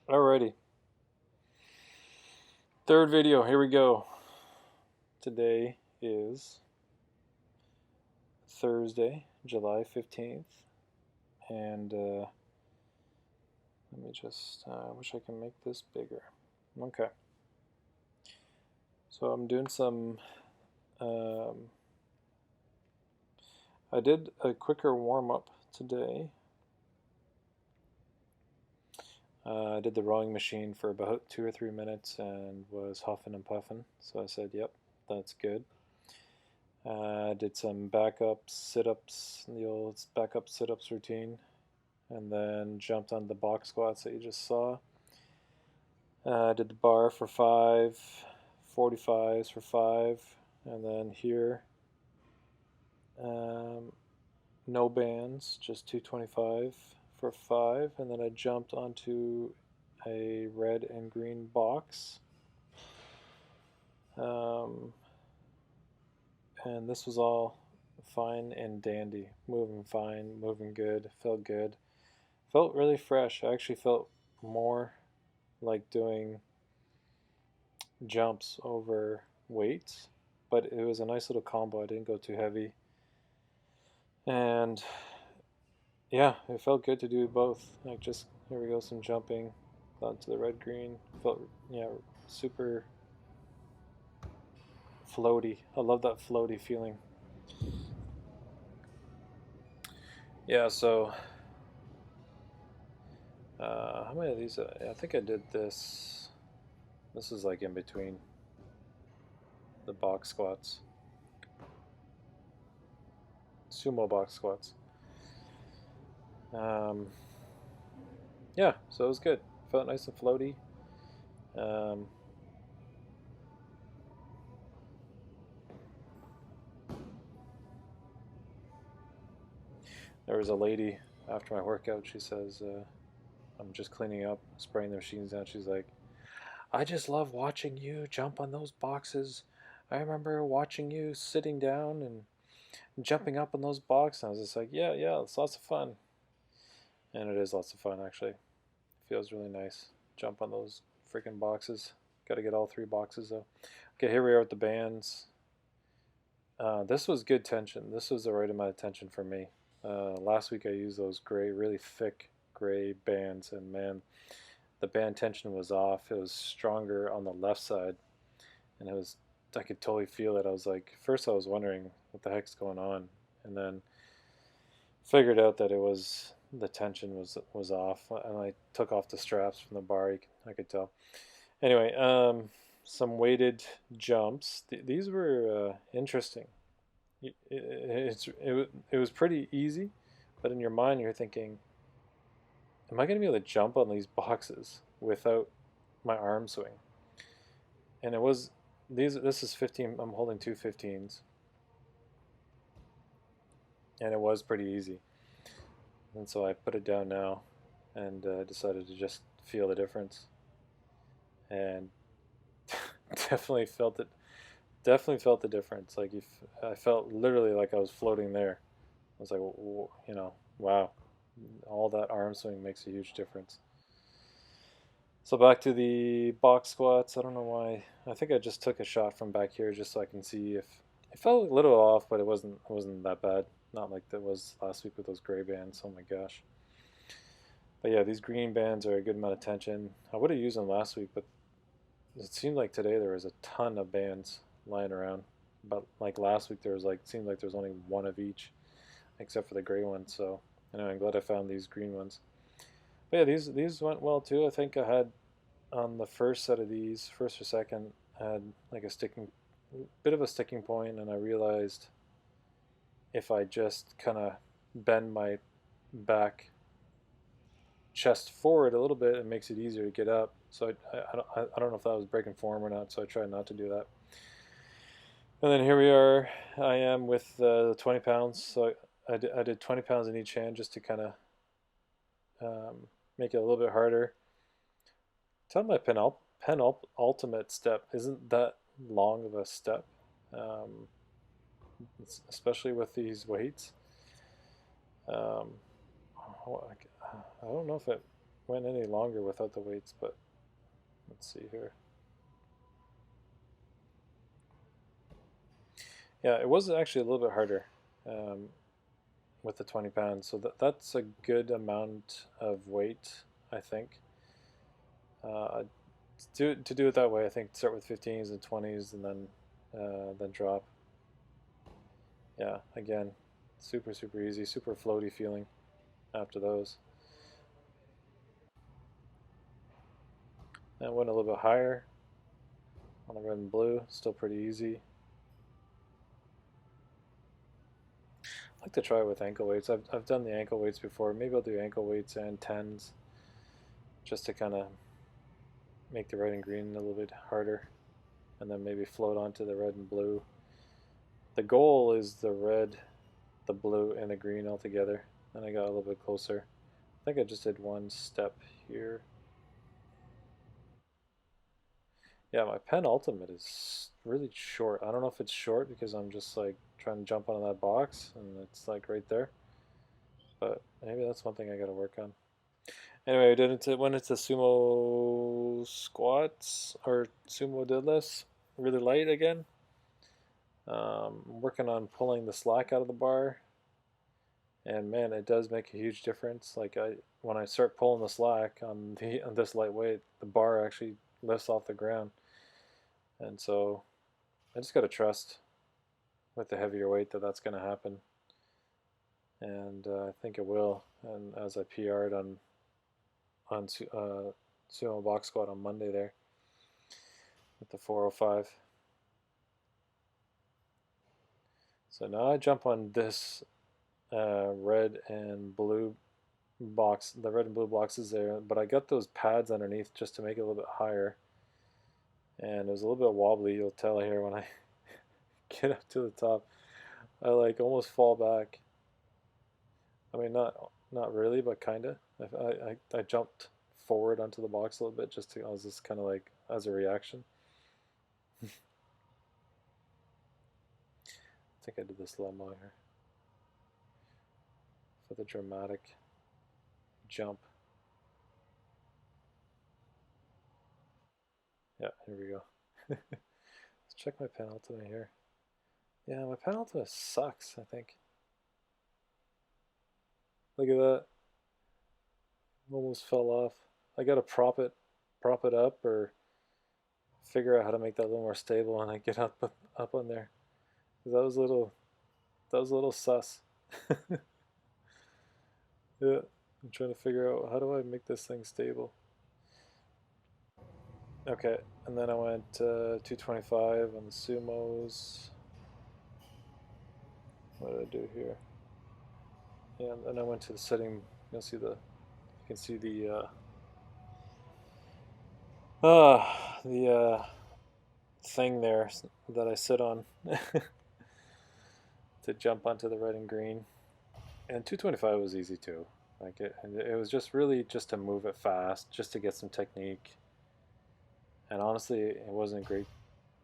Alrighty. Third video, here we go. Today is Thursday, July 15th. And let me just, I wish I can make this bigger. Okay. So I'm doing some, I did a quicker warm up today. I did the rowing machine for about 2 or 3 minutes and was huffing and puffing. So I said, yep, that's good. Did some backup sit-ups, the old backup sit-ups routine, and then jumped on the box squats that you just saw. Did the bar for 5, 45s for 5, and then here, no bands, just 225 for 5, and then I jumped onto a red and green box. And this was all fine and dandy, moving fine, moving good, felt good, felt really fresh. I actually felt more like doing jumps over weights, but it was a nice little combo. I didn't go too heavy, and yeah, it felt good to do both. Like, just here we go, some jumping onto the red green. Felt, yeah, super floaty. I love that floaty feeling. Yeah, so how many of these? I think I did this. This is like in between the box squats, sumo box squats. Um, yeah, so it was good. Felt nice and floaty. Um, there was a lady after my workout. She says, I'm just cleaning up, spraying the machines down. She's like, I just love watching you jump on those boxes. I remember watching you sitting down and jumping up on those boxes. And I was just like, yeah, it's lots of fun. And it is lots of fun, actually. It feels really nice. Jump on those freaking boxes. Got to get all 3 boxes, though. Okay, here we are with the bands. This was good tension. This was the right amount of tension for me. Last week I used those gray, really thick gray bands, and man, the band tension was off. It was stronger on the left side, and I could totally feel it. I was like, first I was wondering what the heck's going on, and then figured out that it was the tension was off, and I took off the straps from the bar. I could tell. Anyway, some weighted jumps. These were interesting. It was pretty easy, but in your mind you're thinking, am I going to be able to jump on these boxes without my arm swing? And it was these. This is 15. I'm holding 2 15s, and it was pretty easy. And so I put it down now, and decided to just feel the difference, and definitely felt it. Definitely felt the difference. Like, if I felt literally like I was floating there. I was like, wow, all that arm swing makes a huge difference. So back to the box squats. I don't know why. I think I just took a shot from back here just so I can see if it felt a little off, but it wasn't that bad. Not like that was last week with those gray bands. Oh my gosh. But yeah, these green bands are a good amount of tension. I would have used them last week, but it seemed like today there was a ton of bands lying around. But like last week, there was like seemed like there was only one of each, except for the gray one. So anyway, I'm glad I found these green ones. But yeah, these went well too. I think I had on the first set of these, first or second, I had like a sticking, bit of a sticking point, and I realized if I just kind of bend my back chest forward a little bit, it makes it easier to get up. So I don't know if that was breaking form or not, so I tried not to do that. And then here we are. I am with the 20 pounds. So I did 20 pounds in each hand just to kind of make it a little bit harder. Tell my penultimate step isn't that long of a step, um, especially with these weights. Um, I don't know if it. went any longer without the weights, but let's see here. Yeah, it was actually a little bit harder um, with the 20 pounds, so that's a good amount of weight, I think. Uh, to do it that way, I think start with 15s and 20s, and then drop. Yeah, again, super easy, super floaty feeling after those. And went a little bit higher on the red and blue, still pretty easy. I like to try with ankle weights. I've done the ankle weights before. Maybe I'll do ankle weights and tens just to kind of make the red and green a little bit harder, and then maybe float onto the red and blue. The goal is the red, the blue, and the green all together. And I got a little bit closer. I think I just did one step here. Yeah, my penultimate is really short. I don't know if it's short because I'm just like trying to jump onto that box and it's like right there. But maybe that's one thing I gotta work on. Anyway, we did went into sumo squats or sumo deadlifts, really light again. Working on pulling the slack out of the bar, and man, it does make a huge difference. Like when I start pulling the slack on this lightweight, the bar actually lifts off the ground, and so I just gotta trust with the heavier weight that that's gonna happen, and I think it will. And as I PR'd on sumo box squat on Monday there with the 405. So now I jump on this red and blue box. The red and blue boxes there, but I got those pads underneath just to make it a little bit higher. And it was a little bit wobbly. You'll tell here when I get up to the top. I like almost fall back. I mean, not really, but kinda. I jumped forward onto the box a little bit just to. I was just kind of like as a reaction. I think I did the slow mo here for the dramatic jump. Yeah, here we go. Let's check my penultimate here. Yeah, my penultimate sucks, I think. Look at that. Almost fell off. I gotta prop it up or figure out how to make that a little more stable when I get up on there. 'Cause that was a little sus. Yeah, I'm trying to figure out how do I make this thing stable. Okay, and then I went 225 on the sumos. What did I do here? Yeah, and then I went to the setting. You can see the thing there that I sit on to jump onto the red and green. And 225 was easy too. Like it was just really just to move it fast, just to get some technique. And honestly, it wasn't great.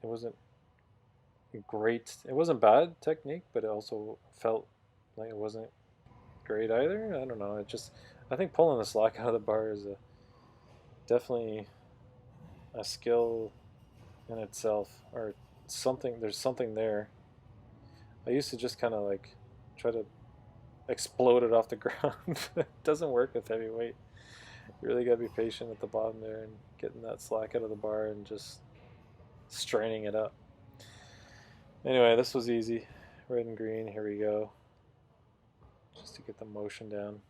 It wasn't great. It wasn't bad technique, but it also felt like it wasn't great either. I don't know. I think pulling the slack out of the bar is definitely a skill in itself, or something. There's something there. I used to just kind of like try to explode it off the ground. It doesn't work with heavy weight. You really gotta be patient at the bottom there and getting that slack out of the bar and just straining it up. Anyway, this was easy. Red and green, here we go. Just to get the motion down.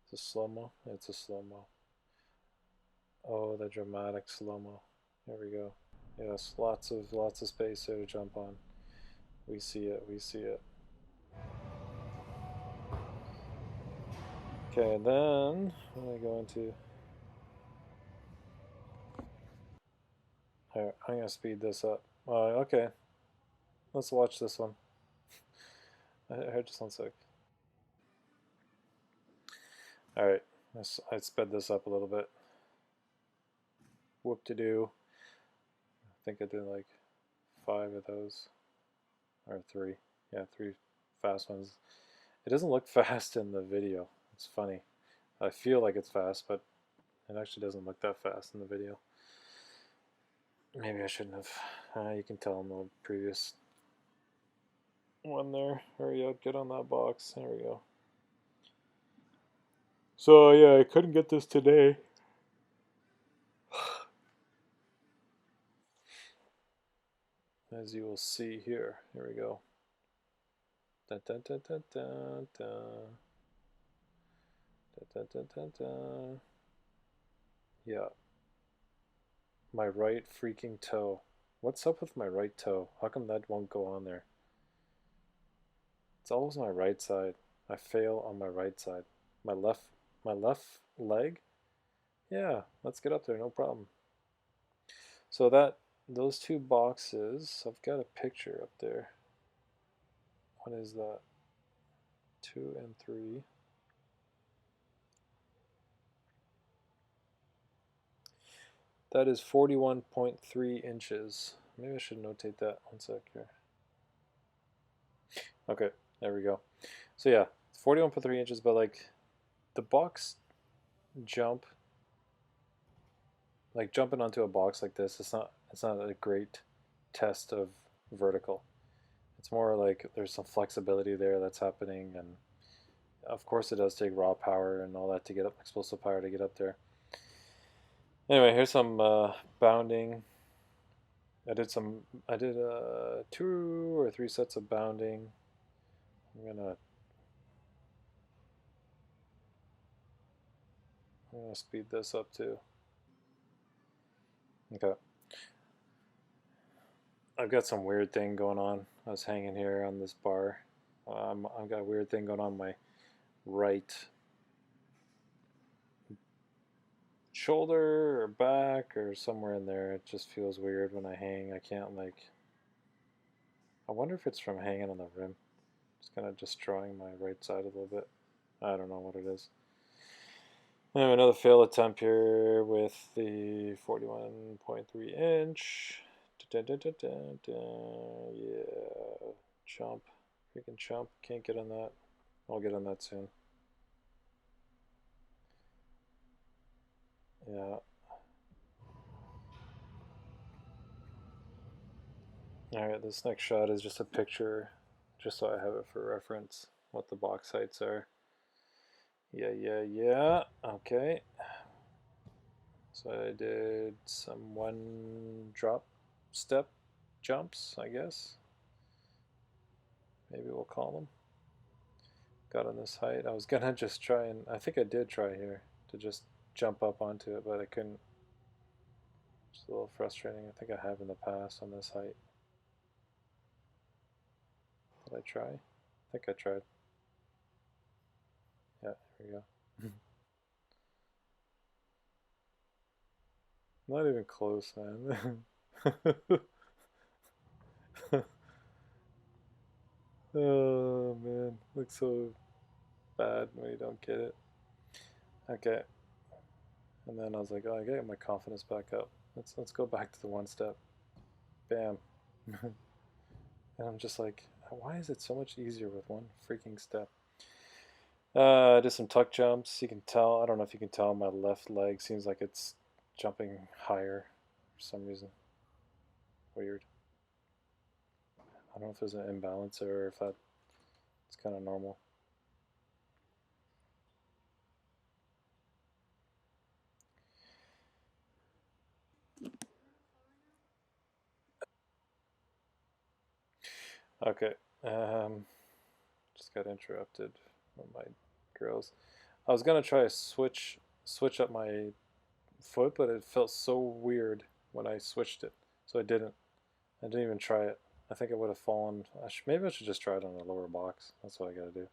It's a slow-mo? It's a slow-mo. Oh, the dramatic slow-mo. There we go. Yes, lots of space here to jump on. We see it, we see it. Okay, then when I go into here, I'm gonna speed this up. Okay, let's watch this one. Just one sec. All right, I sped this up a little bit. Whoop to do. think I did like 5 of those, or 3. Yeah, 3 fast ones. It doesn't look fast in the video. It's funny. I feel like it's fast, but it actually doesn't look that fast in the video. Maybe I shouldn't have. You can tell in the previous one there. Hurry up, get on that box. There we go. So yeah, I couldn't get this today. As you will see here. Here we go. Dun, dun, dun, dun, dun, dun. Dun, dun, dun, dun. Yeah. My right freaking toe. What's up with my right toe? How come that won't go on there? It's always my right side. I fail on my right side. My left leg? Yeah, let's get up there, no problem. So those 2 boxes, I've got a picture up there. What is that? 2 and 3. That is 41.3 inches. Maybe I should notate that. One sec here. Okay, there we go. So yeah, 41.3 inches, but like the box jump, like jumping onto a box like this, it's not a great test of vertical. It's more like there's some flexibility there that's happening, and of course it does take raw power and all that to get up, explosive power to get up there. Anyway, here's some bounding. I did 2 or 3 sets of bounding. I'm gonna speed this up too. Okay. I've got some weird thing going on. I was hanging here on this bar. I've got a weird thing going on my right shoulder or back or somewhere in there. It just feels weird when I hang. I can't like. I wonder if it's from hanging on the rim. It's kind of destroying my right side a little bit. I don't know what it is. Anyway, another fail attempt here with the 41.3 inch. Dun, dun, dun, dun, dun. Yeah, jump. Freaking jump. Can't get on that. I'll get on that soon. Yeah. Alright, this next shot is just a picture, just so I have it for reference, what the box heights are. Yeah. Okay. So I did some 1 drop step jumps, I guess. Maybe we'll call them. Got on this height. I was gonna just try and, I think I did try here to just jump up onto it, but I couldn't. It's a little frustrating. I think I have in the past on this height. Did I try? I think I tried. Yeah, here we go. Not even close, man. Oh man, looks so bad when you don't get it. Okay, and then I was like, oh, I got my confidence back up. Let's go back to the 1 step. Bam. And I'm just like, why is it so much easier with 1 freaking step? I did some tuck jumps. You can tell. I don't know if you can tell. My left leg seems like it's jumping higher for some reason. Weird. I don't know if there's an imbalance or if that's kind of normal. Okay. Just got interrupted by my girls. I was gonna try to switch up my foot, but it felt so weird when I switched it, so I didn't. I didn't even try it. I think it would have fallen. Maybe I should just try it on the lower box. That's what I gotta do.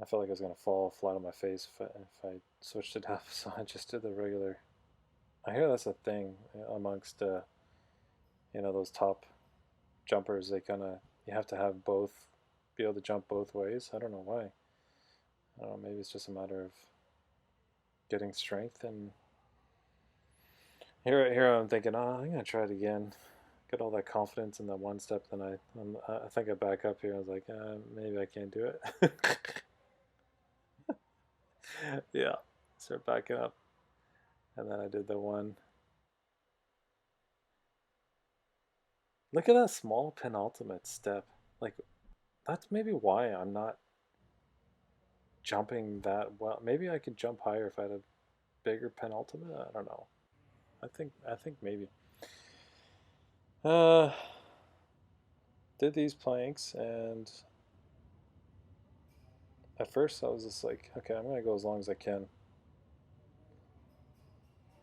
I felt like I was gonna fall flat on my face if I switched it up, so I just did the regular. I hear that's a thing amongst those top jumpers. They kind of, you have to have both, be able to jump both ways. I don't know why. I don't know. Maybe it's just a matter of getting strength and Here I'm thinking, oh, I'm gonna try it again. Get all that confidence in that one step, then I think I back up here. I was like, maybe I can't do it. Yeah, start backing up, and then I did the one. Look at that small penultimate step. Like that's maybe why I'm not jumping that well. Maybe I could jump higher if I had a bigger penultimate. I don't know. I think maybe. Uh, did these planks, and at first I was just like, okay, I'm gonna go as long as I can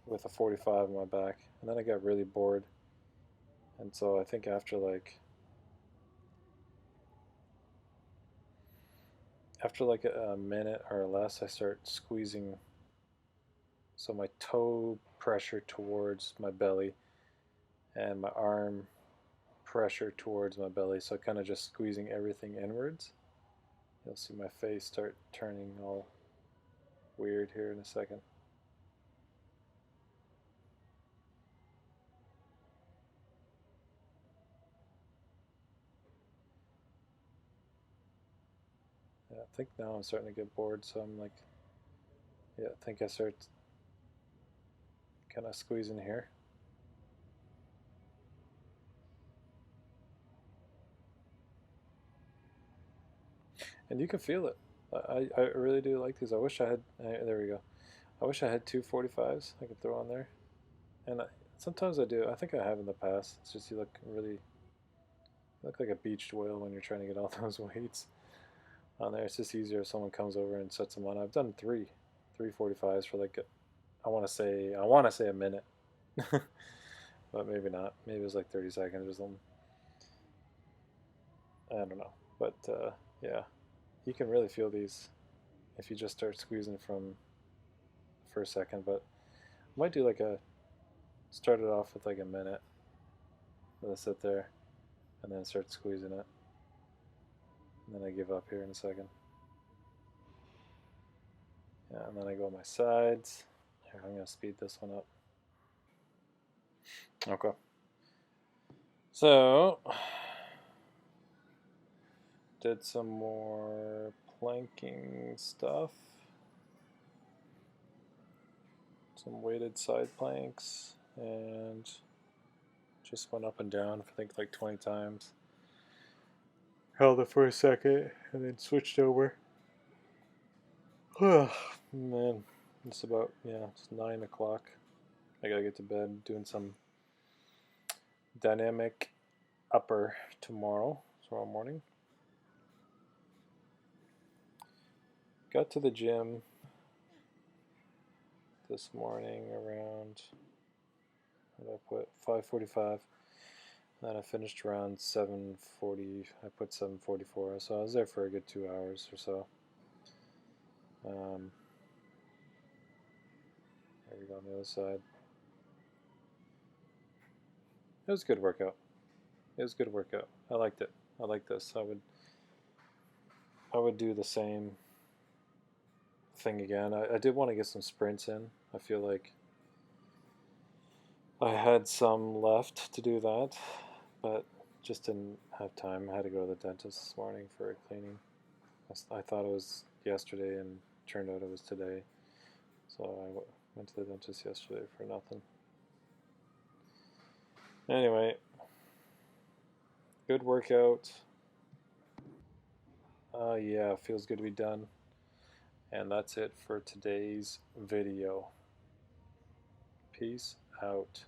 with a 45 on my back, and then I got really bored, and so I think after like a minute or less, I start squeezing, so my toe pressure towards my belly and my arm pressure towards my belly, so kind of just squeezing everything inwards. You'll see my face start turning all weird here in a second. Yeah, I think now I'm starting to get bored, so I'm like, yeah, I think I start kind of squeezing here. And you can feel it. I really do like these. I wish I had, there we go. I wish I had two 45s I could throw on there. And sometimes I do. I think I have in the past. It's just you look like a beached whale when you're trying to get all those weights on there. It's just easier if someone comes over and sets them on. I've done three 45s for like I want to say a minute, but maybe not. Maybe it was like 30 seconds or something. I don't know, but yeah, you can really feel these if you just start squeezing from the first second. But I might do like a start it off with like a minute. Let it sit there, and then start squeezing it, and then I give up here in a second. Yeah, and then I go on my sides. Here, I'm gonna speed this one up. Okay. So, did some more planking stuff. Some weighted side planks, and just went up and down, I think like 20 times. Held it for a second, and then switched over. Man, it's about, yeah, it's 9 o'clock. I gotta get to bed, doing some dynamic upper tomorrow morning. Got to the gym this morning around, what did I put, 5:45. Then I finished around 7:40. I put 7:44, so I was there for a good 2 hours or so. Um, there we go on the other side. It was a good workout. It was a good workout. I liked it. I like this. I would do the same thing again. I did want to get some sprints in. I feel like I had some left to do that, but just didn't have time. I had to go to the dentist this morning for a cleaning. I thought it was yesterday, and turned out it was today. So I went to the dentist yesterday for nothing. Anyway, good workout. Yeah, feels good to be done. And that's it for today's video. Peace out.